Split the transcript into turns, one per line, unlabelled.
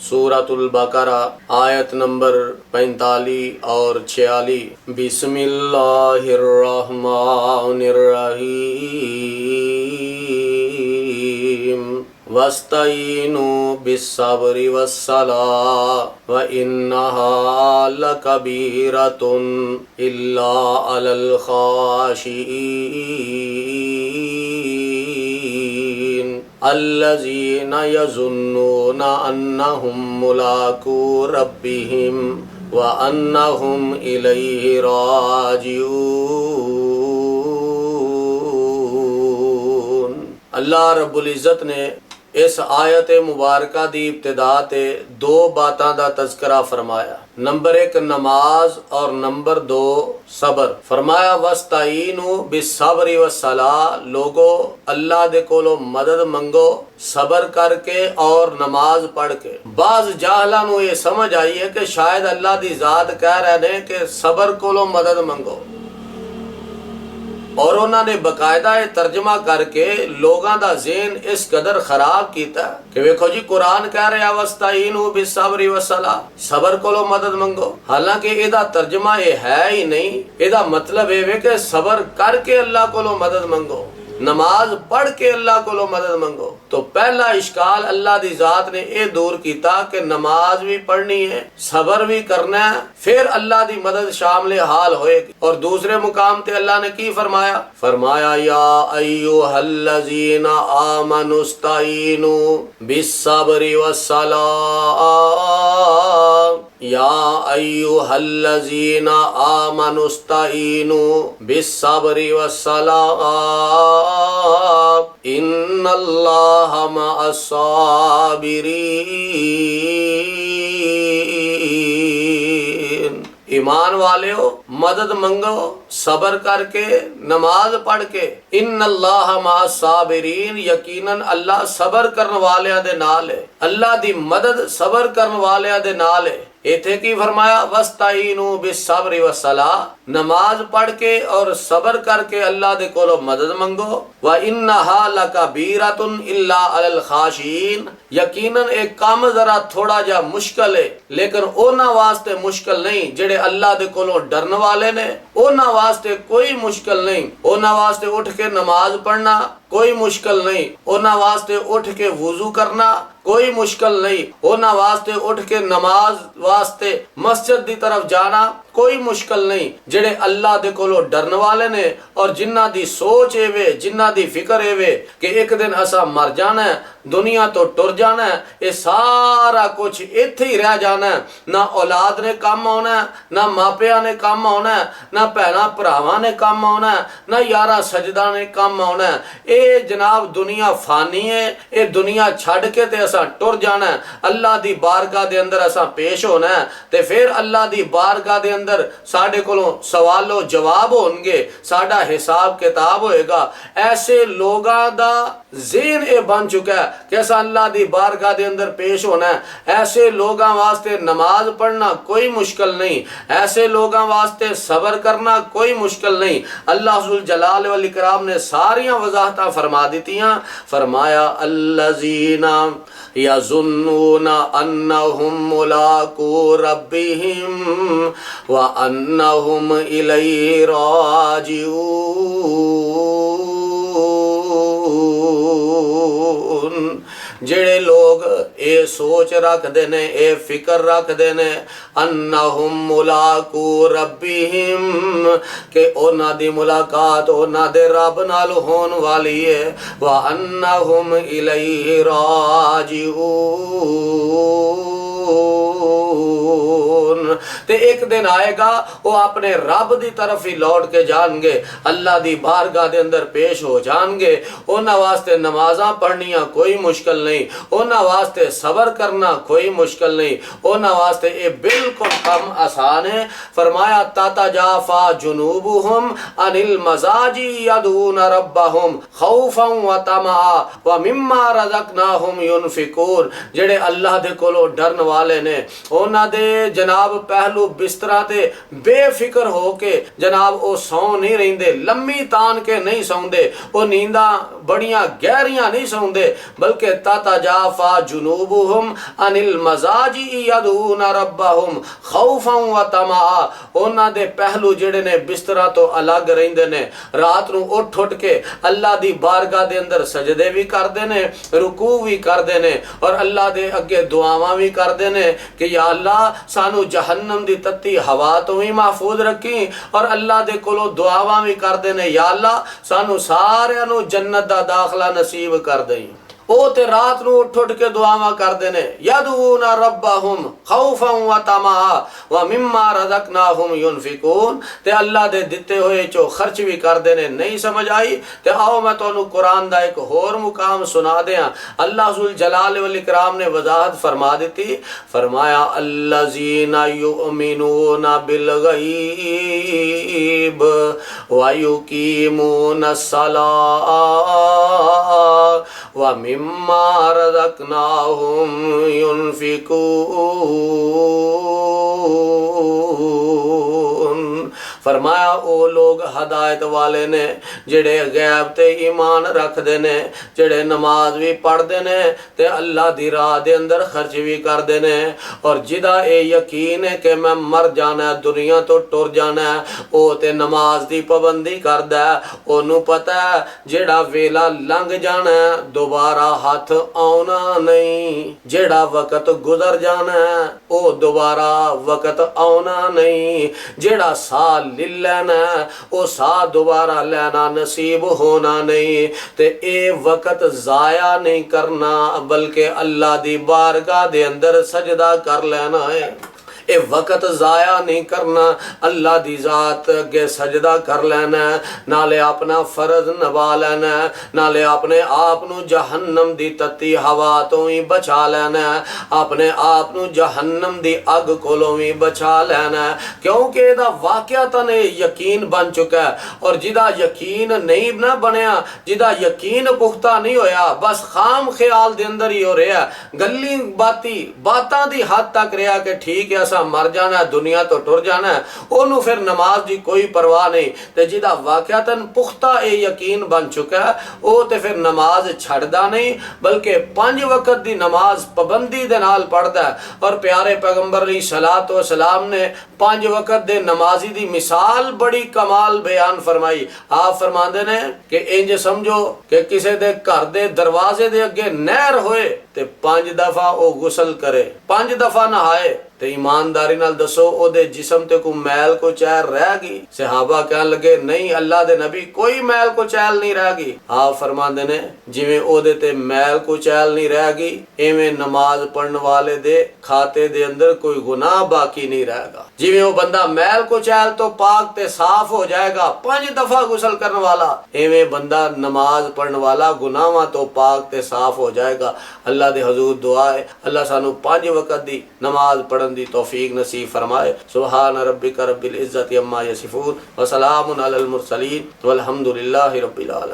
सूरतुल बकरा आयत नंबर 45 और 46। बिस्मिल्लाहिर्रहमानिर्रहीम वस्तईनु बिस्सब्रि वस्सलाह व इन्नहा लकबीरतुन इल्ला अलल खाशिईन अल्लज़ीना यज़ुन्नूना अन्नहुम मुलाकू रब्बिहिम व अन्नहुम इलैहि राजिऊन। अल्लाह रब्बुल इज़्ज़त ने इस आयत मुबारका दी इब्तिदा ते दो बातां दा तज़किरा फरमाया। नंबर 1 नमाज और नंबर 2 सबर। फरमाया वस्ताईनु बिस्सब्रि वस्सलाह, लोगो अल्लाह दे कोलो मदद मंगो सबर करके और नमाज पढ़ के। बाज जाहला नू ये समझ आई है कि शायद अल्लाह दी ज़ात कह रहे ने कि सबर कोलो मदद मंगो, और उन्होंने बकायदा तर्जमा करके लोगों का ज़हन इस कदर खराब किया कि वेखो जी कुरान कह रहा वस्ताईनु बिस्सब्रि वस्सलाह, सबर कोलो मदद मंगो। हालांकि इहदा तर्जमा ये है ही नहीं। इहदा मतलब ये कि सबर करके अल्लाह कोलो मदद मंगो, नमाज पढ़ के अल्लाह कोलो मदद मंगो। तो पहला इश्काल अल्लाह दी ज़ात ने यह दूर किया कि नमाज भी पढ़नी है, सबर भी करना है, फिर अल्लाह दी मदद शामिल हाल होएगी। और दूसरे मुकाम ते अल्लाह ने की फरमाया, फरमाया या अय्युहल्लज़ीना आमनुस्ताईनु बिस्सब्रि वस्सलाह, या अय्युहल्लज़ीना आमनुस्ताईनु बिस्सब्रि वस्सलाह इन्नल्लाहा मअस्साबिरीन। ईमान वाले हो, मदद मंगो सबर करके, नमाज पढ़ के। इन्नल्लाहा मअस्साबिरीन, यकीनन अल्लाह सबर करने वाले दे नाल है। अल्लाह दी मदद सबर करने वाले दे नाल है। इथे की फरमाया वस्ताईनु बिस्सब्रि वस्सलाह, नमाज पढ़ के और सबर करके अल्लाह दे कोलो मदद मंगो। व इन्नहा लकबीरतुन इल्ला अलल खाशीन, यकीनन एक काम जरा थोड़ा जा मुश्किल है, लेकिन ओना वास्ते मुश्किल नहीं जेड़े अल्लाह दे कोलो डरने वाले ने। ओना वास्ते कोई मुश्किल नहीं। ओना वास्ते उठ के नमाज पढ़ना कोई मुश्किल नहीं। ओना वास्ते उठ के वुजू करना कोई मुश्किल नहीं। ओना वास्ते उठ के नमाज वास्ते मस्जिद दी तरफ जाना कोई मुश्किल नहीं। जेड़े अल्लाह दे कोलो डरने वाले ने और जिन्ना दी सोच एवे, जिन्ना दी फिक्र एवे कि एक दिन असा मर जाना है, दुनिया तो टुर जाना है, ये सारा कुछ इत्थे ही रह जाना है। ना औलाद ने काम आना है, ना मापिया ने काम आना है, ना भैना भरावां ने काम आना है, ना यारा सजदा ने काम आना है। ये जनाब दुनिया फानी है, ये दुनिया छड़ के ते असा टुर जाना है। अल्लाह दी बारगाह दे अंदर असा पेश होना है, ते फिर अल्लाह दी बारगाह दे अंदर साडे कोलों सवालो जवाब होंगे, साडा हिसाब किताब होएगा। ऐसे लोगां दा ज़हन ये बन चुका है कि असा अल्लाह दी बारगाह दे अंदर पेश होना है। ऐसे लोगां वास्ते नमाज पढ़ना कोई मुश्किल नहीं, ऐसे लोगां वास्ते सबर करना कोई मुश्किल नहीं। अल्लाह जुल जलाल वल इकराम ने सारियां वजाहतां फरमा दीतियां। फरमाया अल्लज़ीना यज़ुन्नूना अन्नहुम मुलाकू रब्बिहिम व अन्नहुम इलैहि राजिऊन। जेड़े लोग ये सोच रखते ने, ये फिक्र रखते ने अन्नहुम मुलाकू रब्बिहिम के ओना दी मुलाकात ओना दे रब नाल होन वाली है। व अन्नहुम इलैहि राजिऊन, ते एक दिन आएगा वो अपने रब दी तरफ ही लौट के जाएंगे, अल्लाह दी बारगाह दे अंदर पेश हो जाएंगे। उन्हां वास्ते नमाज़ां पढ़नियां कोई मुश्किल नहीं, उन्हां वास्ते सबर करना कोई मुश्किल नहीं, उन्हां वास्ते ये बिल्कुल कम आसान है। फरमाया ततजाफा जुनूबुहुम अनिल मजाजी यदून रब्बहुम खौफन व तमा व मिम्मा रज़क़नाहुम युनफिकून। जेड़े अल्लाह दे कोलो डरन वाले ने, उन्हां दे जनाब पहलू ਨੂੰ ਬਿਸਤਰਾ ਤੇ ਬੇਫਿਕਰ ਹੋ ਕੇ ਜਨਾਬ ਉਹ ਸੌਂ ਨਹੀਂ ਰਹਿੰਦੇ, ਲੰਮੀ ਤਾਨ ਕੇ ਨਹੀਂ ਸੌਂਦੇ, ਉਹ ਨੀਂਦਾਂ ਬੜੀਆਂ ਗਹਿਰੀਆਂ ਨਹੀਂ ਸੌਂਦੇ, ਬਲਕਿ ਤਤਜਾਫਾ ਜੁਨੂਬੁਹੁਮ ਅਨਿਲ ਮਜ਼ਾਜੀ ਯਦੂਨਾ ਰੱਬਹੁਮ ਖੌਫਨ व ਤਮਾ। ਉਹਨਾਂ ਦੇ ਪਹਿਲੂ ਜਿਹੜੇ ਨੇ ਬਿਸਤਰਾ ਤੋਂ ਅਲੱਗ ਰਹਿੰਦੇ ਨੇ, ਰਾਤ ਨੂੰ ਉੱਠ ਉੱਠ ਕੇ ਅੱਲਾ ਦੀ ਬਾਰਗਾਹ ਦੇ ਅੰਦਰ ਸਜਦੇ ਵੀ ਕਰਦੇ ਨੇ, ਰੁਕੂ ਵੀ ਕਰਦੇ ਨੇ, ਔਰ ਅੱਲਾ ਦੇ ਅੱਗੇ ਦੁਆਵਾਂ ਵੀ ਕਰਦੇ ਨੇ ਕਿ या अल्लाह सानू जहन्नम दी तत्ती हवा तो भी महफूज रखी, और अल्लाह दे कोलों दुआवां भी करते ने या अल्लाह सानू सारियां नू जन्नत दा दाखला नसीब कर दई। ਉਹ ਤੇ ਰਾਤ ਨੂੰ ਉੱਠ ਉੱਠ ਕੇ ਦੁਆਵਾਂ ਕਰਦੇ ਨੇ, ਯਦੂਨਾ ਰੱਬਹੁਮ ਖੌਫਨ व ਤਮਾ व ਮਿम्मा ਰਜ਼ਕਨਾਹੁਮ ਯੁਨਫਿਕੂਨ, ਤੇ ਅੱਲਾ ਦੇ ਦਿੱਤੇ ਹੋਏ ਚੋਂ ਖਰਚ ਵੀ ਕਰਦੇ ਨੇ। ਨਹੀਂ ਸਮਝ ਆਈ ਤੇ ਆਓ ਮੈਂ ਤੁਹਾਨੂੰ ਕੁਰਾਨ ਦਾ ਇੱਕ ਹੋਰ ਮੁਕਾਮ ਸੁਣਾ ਦਿਆਂ। ਅੱਲਾਹ ਜ਼ੁਲ ਜਲਾਲ ਵਲ ਇਕਰਾਮ ਨੇ ਵਜ਼ਾਹਤ ਫਰਮਾ ਦਿੱਤੀ, ਫਰਮਾਇਆ ਅੱਲਜ਼ੀਨਾ युमिनूना बिल गैब व युकीमूना सलाह व मिम्मा रज़क़नाहुम युनफिकून। फरमाया ओ लोग हदायत वाले ने जेड़े गैब ते ईमान रखते ने, जेड़े नमाज भी पढ़ते ने ते अल्लाह दी राह दे अंदर खर्च भी करते ने, और जिदा ये यकीन है कि मैं मर जाना है, दुनिया तो टुर जाना है, ओ ते नमाज दी पाबंदी करदा है। ओनू पता है जेड़ा वेला लंघ जाना है दोबारा हाथ आउना नहीं, जेड़ा वक्त गुजर जाना है ओ दोबारा वक्त आउना नहीं, जेड़ा साल ले लेना ओ सा दोबारा लेना नसीब होना नहीं, ते ए वक्त जाया नहीं करना बल्कि अल्लाह दी बारगाह दे अंदर सजदा कर लेना है। ये वक्त ज़ाया नहीं करना, अल्लाह दी ज़ात अगे सजदा कर लेना, नाले अपना फर्ज निभा लेना, नाले अपने आप नू जहन्नम दी तत्ती हवा तो ही बचा लेना, अपने आप नू जहन्नम दी अग कोलों भी बचा लेना, क्योंकि इहदा वाक़िअतन यकीन बन चुका है। और जिदा यकीन नहीं ना बनया, जिदा यकीन पुख्ता नहीं होया, बस खाम ख्याल दे अंदर ही हो रहा, गल्ली बाती बातां दी हद तक रहा कि ठीक है मर जाना है, दुनिया तो टुर जाना है, ओनू फिर नमाज की कोई परवाह नहीं। ते जिदा वाक़िअतन पुख्ता ये यकीन बन चुका है वो ते फिर नमाज छड़दा नहीं, बल्कि 5 वक्त की नमाज पाबंदी दे नाल पढ़दा है। और प्यारे पैगंबर अलैहिस्सलातु वस्सलाम ने 5 वक्त दे नमाजी दी मिसाल बड़ी कमाल बयान फरमाई। आप फरमांदे ने कि इंज समझो कि किसी दे घर दे दरवाजे दे अगे नहर होए ते 5 दफा वो गुसल करे, 5 दफा नहाए, ते ईमानदारी नाल दसो ओदे जिस्म ते को मैल को चैल रह गई? सहाबा कहन लगे नहीं अल्लाह दे नबी कोई मैल को चैल नहीं रह गई। आप फरमांदे ने जिवें ओदे ते मैल को चैल नहीं रह गई, एवें नमाज पढ़ने वाले दे खाते दे अंदर कोई गुनाह बाकी नहीं रहेगा। जिवें वो बंदा मैल को चैल तो पाक ते साफ हो जाएगा 5 दफा गुसल करने वाला, एवें बंदा नमाज पढ़ने वाला गुनाहां तो पाक ते साफ हो जाएगा। अल्लाह दे हजूर दुआ है अल्लाह सानू 5 वक्त दी नमाज पढ़न दी तौफीक नसीब फरमाए। सुभान रब्बिका रब्बिल इज्जति अम्मा यसिफून व सलामुन अलल मुरसलीन वल्हम्दुलिल्लाहि रब्बिल आलमीन।